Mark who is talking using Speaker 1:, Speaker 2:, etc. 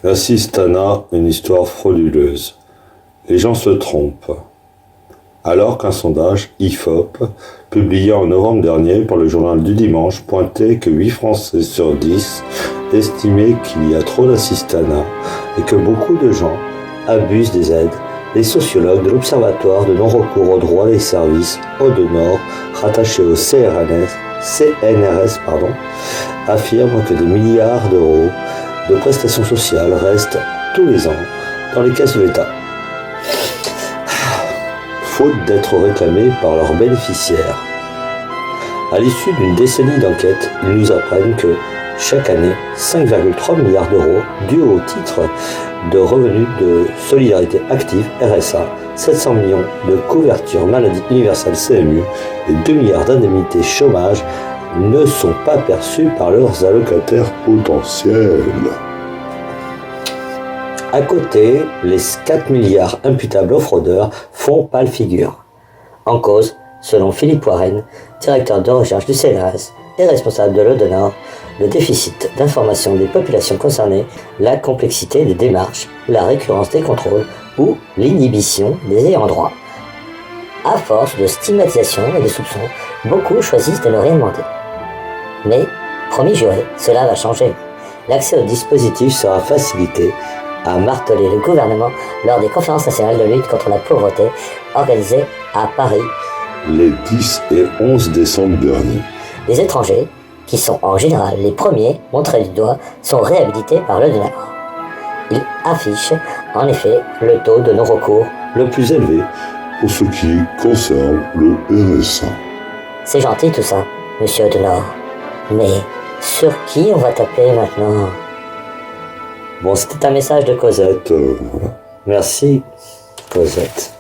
Speaker 1: L'assistanat, une histoire frauduleuse. Les gens se trompent. Alors qu'un sondage IFOP, publié en novembre dernier par le journal du dimanche, pointait que 8 Français sur 10 estimaient qu'il y a trop d'assistanat et que beaucoup de gens abusent des aides, les sociologues de l'Observatoire de non-recours au droit des services Aude-Nord, rattaché au CNRS, affirment que des milliards d'euros de prestations sociales restent tous les ans dans les caisses de l'État, faute d'être réclamés par leurs bénéficiaires. À l'issue d'une décennie d'enquête, ils nous apprennent que chaque année, 5,3 milliards d'euros dus au titre de revenus de solidarité active RSA, 700 millions de couverture maladie universelle CMU et 2 milliards d'indemnités chômage ne sont pas perçus par leurs allocataires potentiels. À côté, les 4 milliards imputables aux fraudeurs font pâle figure. En cause, selon Philippe Warren, directeur de recherche du CNRS et responsable de l'Aude-Nord, le déficit d'information des populations concernées, la complexité des démarches, la récurrence des contrôles ou l'inhibition des ayants droit. À force de stigmatisation et de soupçons, beaucoup choisissent de ne rien demander. Mais, promis juré, cela va changer. L'accès au dispositif sera facilité, a martelé le gouvernement lors des conférences nationales de lutte contre la pauvreté organisées à Paris les 10 et 11 décembre dernier.
Speaker 2: Les étrangers, qui sont en général les premiers montrés du doigt, sont réhabilités par l'Aude-Nord. Ils affichent en effet le taux de non-recours
Speaker 1: le plus élevé
Speaker 3: pour ce qui concerne le RSA.
Speaker 2: C'est gentil tout ça, monsieur Aude-Nord. Mais sur qui on va taper maintenant?
Speaker 1: Bon, c'était un message de Cosette. Merci, Cosette.